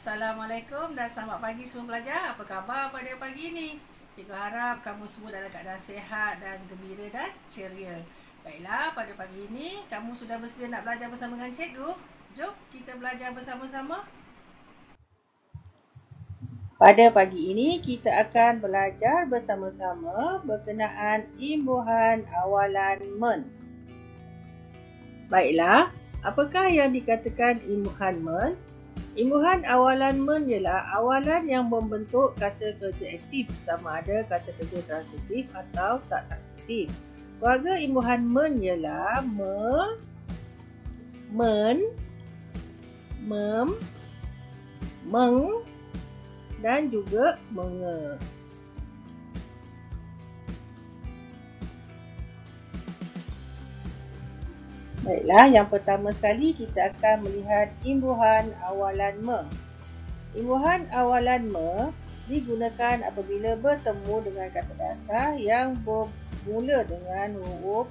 Assalamualaikum dan selamat pagi semua pelajar. Apa khabar pada pagi ini? Cikgu harap kamu semua dalam keadaan sihat dan gembira dan ceria. Baiklah, pada pagi ini kamu sudah bersedia nak belajar bersama dengan cikgu? Jom kita belajar bersama-sama. Pada pagi ini kita akan belajar bersama-sama berkenaan imbuhan awalan men. Baiklah, apakah yang dikatakan imbuhan men? Imbuhan awalan men ialah awalan yang membentuk kata kerja aktif sama ada kata kerja transitif atau tak transitif. Keluarga imbuhan men ialah me, men, mem, meng dan juga menge. Baiklah, yang pertama sekali kita akan melihat imbuhan awalan me. Imbuhan awalan me digunakan apabila bertemu dengan kata dasar yang bermula dengan huruf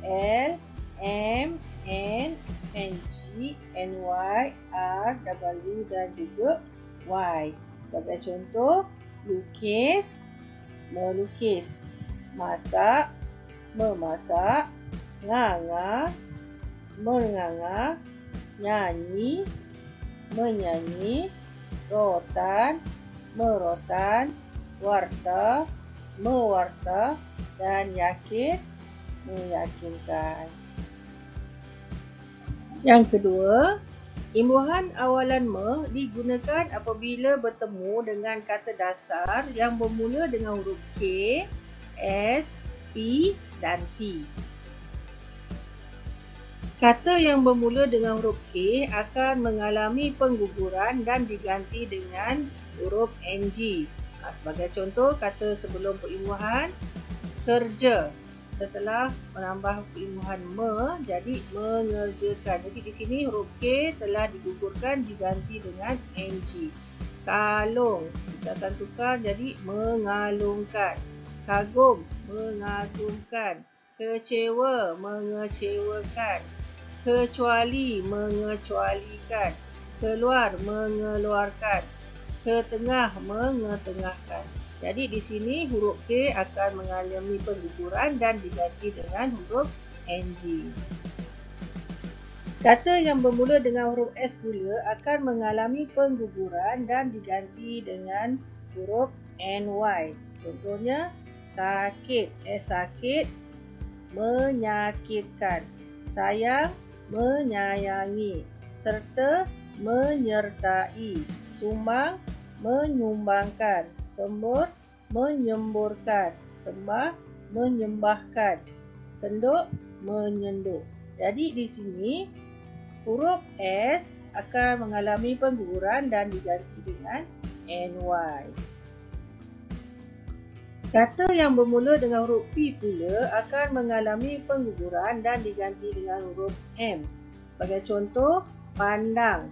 L, M, N, NG, NY, R, W dan juga Y. Sebagai contoh, lukis, melukis, masak, memasak, nganga, menganga, nyanyi, menyanyi, rotan, merotan, warta, mewarta, dan yakin, meyakinkan. Yang kedua, imbuhan awalan me digunakan apabila bertemu dengan kata dasar yang bermula dengan huruf K, S, P dan T. Kata yang bermula dengan huruf K akan mengalami pengguguran dan diganti dengan huruf NG. Sebagai contoh, kata sebelum perimbuhan kerja. Setelah menambah perimbuhan me, jadi mengerjakan. Jadi di sini huruf K telah digugurkan diganti dengan NG. Kalung, kita akan tukar jadi mengalungkan. Kagum, mengagumkan. Kecewa, mengecewakan. Kecuali, mengecualikan. Keluar, mengeluarkan. Ketengah, mengetengahkan. Jadi di sini huruf K akan mengalami pengguguran dan diganti dengan huruf NG. Kata yang bermula dengan huruf S pula akan mengalami pengguguran dan diganti dengan huruf NY. Contohnya, sakit, sakit, menyakitkan. Sayang, menyayangi, serta menyertai, sumbang, menyumbangkan, sembur, menyemburkan, sembah, menyembahkan, senduk, menyenduk. Jadi di sini huruf S akan mengalami pengguguran dan diganti dengan NY. Kata yang bermula dengan huruf P pula akan mengalami pengguguran dan diganti dengan huruf M. Sebagai contoh, pandang,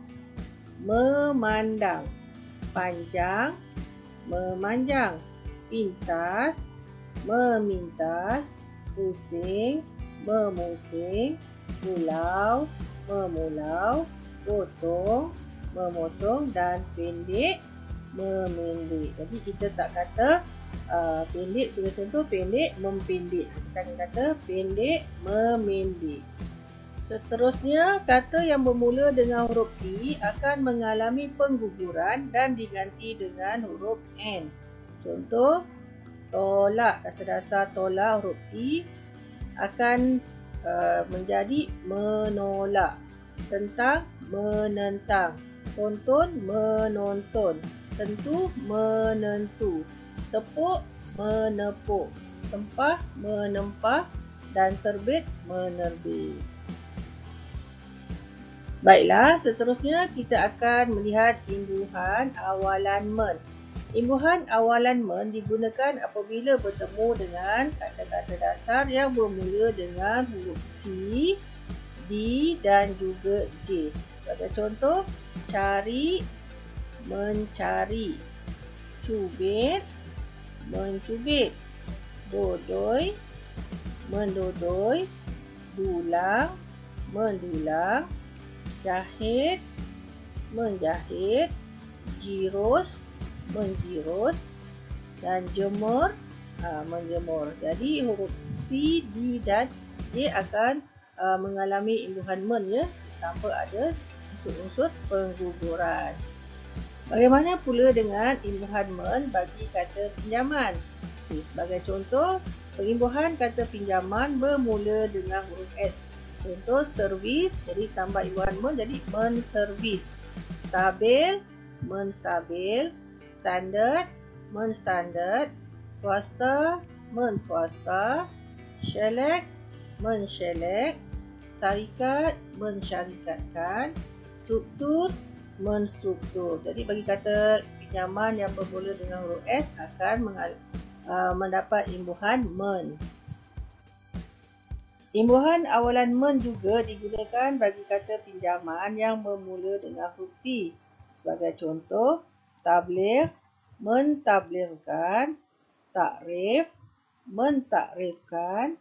memandang, panjang, memanjang, pintas, memintas, pusing, memusing, pulau, memulau, potong, memotong dan pendek, memendek. Jadi kita tak kata pendek, sebagai contoh pendek, mempendek. Kita akan kata pendek, memendek. Seterusnya, kata yang bermula dengan huruf T akan mengalami pengguguran dan diganti dengan huruf N. Contoh, tolak, kata dasar tolak huruf T akan menjadi menolak. Tentang, menentang. Tonton, menonton. Tentu, menentu. Tepuk, menepuk. Tempah, menempah. Dan terbit, menerbit. Baiklah, seterusnya kita akan melihat imbuhan awalan men. Imbuhan awalan men digunakan apabila bertemu dengan kata-kata dasar yang bermula dengan huruf C, D dan juga J. Sebagai contoh, cari, mencari. Cubit, mencubit. Dodoi, mendodoi. Dulang, mendulang. Jahit, menjahit. Girus, menggirus, dan jemur, menjemur. Jadi huruf C, D dan J akan mengalami imbuhan men ya, tanpa ada unsur-unsur pengguguran. Bagaimana pula dengan imbuhan men bagi kata pinjaman? Sebagai contoh, pengimbuhan kata pinjaman bermula dengan huruf S. Contoh servis, jadi tambah imbuhan men jadi menservis. Stabil, menstabil. Standard, menstandard. Swasta, menswasta. Syelek, mensyelek. Syarikat, mensyarikatkan. Struktur, menstruktur. Jadi bagi kata pinjaman yang bermula dengan huruf S akan mendapat imbuhan men. Imbuhan awalan men juga digunakan bagi kata pinjaman yang bermula dengan huruf T. Sebagai contoh, tabligh, mentablighkan. Takrif, mentakrifkan.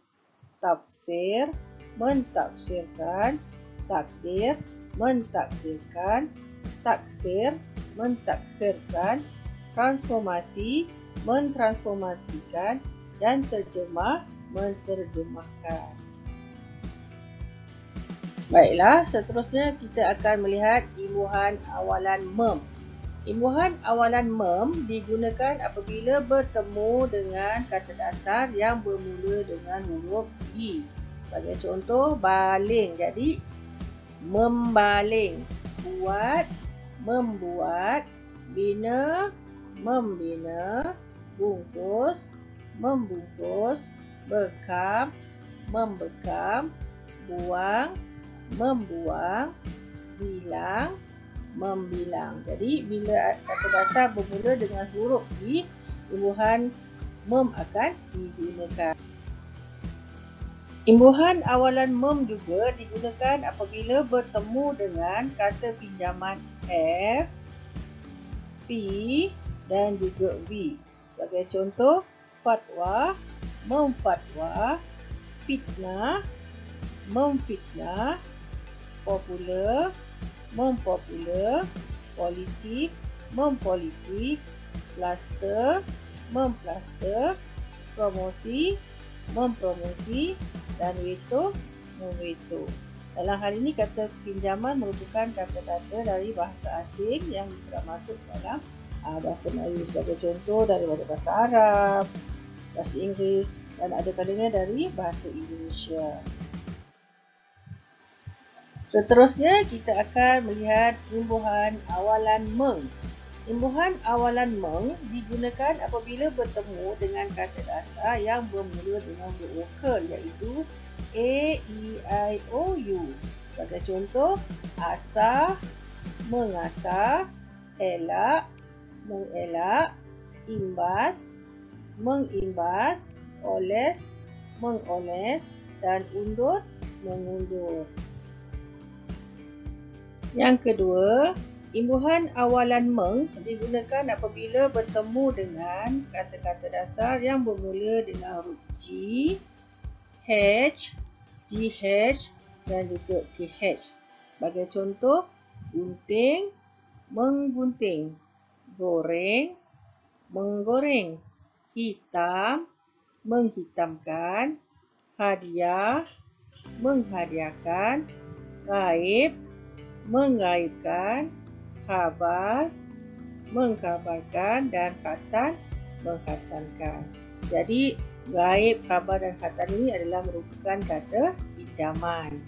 Tafsir, mentafsirkan. Takdir, mentakdirkan. Taksir, mentaksirkan. Transformasi, mentransformasikan. Dan terjemah, menterjemahkan. Baiklah, seterusnya kita akan melihat imbuhan awalan mem. Imbuhan awalan mem digunakan apabila bertemu dengan kata dasar yang bermula dengan huruf I. Sebagai contoh, baling. Jadi, membaling. Buat, membuat. Bina, membina. Bungkus, membungkus. Bekam, membekam. Buang, membuang. Bilang, membilang. Jadi bila kata dasar bermula dengan huruf I, imbuhan mem akan digunakan. Imbuhan awalan mem juga digunakan apabila bertemu dengan kata pinjaman F, P dan juga V. Sebagai contoh, fatwa, memfatwa. Fitnah, memfitnah. Popular, mempopular. Politik, mempolitik. Plaster, memplaster. Promosi, mempromosi. Dan veto, memveto. Dalam hal ini kata pinjaman merupakan kata-kata dari bahasa asing yang sudah masuk dalam bahasa Melayu. Sebagai contoh daripada bahasa Arab, bahasa Inggeris dan ada kalanya dari bahasa Indonesia. Seterusnya kita akan melihat imbuhan awalan meng. Imbuhan awalan meng digunakan apabila bertemu dengan kata dasar yang bermula dengan huruf vokal iaitu A, E, I, O, U. Sebagai contoh, asah, mengasah. Elak, mengelak. Imbas, mengimbas. Oles, mengoles. Dan undur, mengundur. Yang kedua, imbuhan awalan meng digunakan apabila bertemu dengan kata-kata dasar yang bermula dengan huruf G, H, GH dan juga TH. Sebagai contoh, gunting, menggunting. Goreng, menggoreng. Hitam, menghitamkan. Hadiah, menghadiahkan. Gaib, menggaibkan. Khabar, mengkhabarkan. Dan khatan, mengkhatankan. Jadi, gaib, khabar dan khatan ini adalah merupakan kata pinjaman.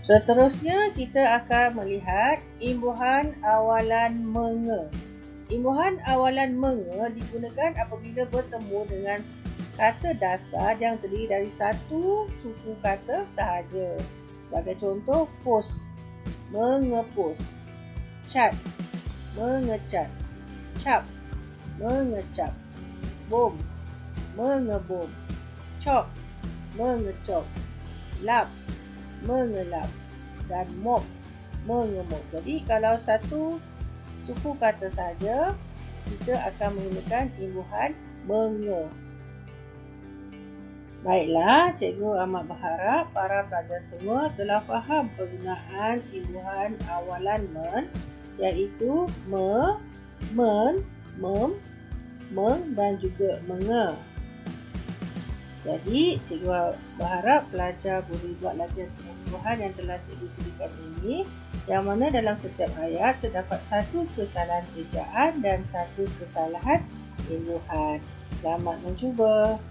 Seterusnya, kita akan melihat imbuhan awalan menge. Imbuhan awalan menge digunakan apabila bertemu dengan kata dasar yang terdiri dari satu suku kata sahaja. Sebagai contoh, pos, mengepos. Cat, mengecat. Cap, mengecap. Bom, mengebom. Cop, mengecop. Lap, mengelap. Dan mop, mengemop. Jadi kalau satu suku kata saja, kita akan menggunakan imbuhan menge. Baiklah, cikgu amat berharap para pelajar semua telah faham penggunaan imbuhan awalan men iaitu me, men, mem, meng dan juga menge. Jadi, cikgu berharap pelajar boleh buat latihan pengimbuhan yang telah cikgu sediakan ini, yang mana dalam setiap ayat terdapat satu kesalahan ejaan dan satu kesalahan imbuhan. Selamat mencuba.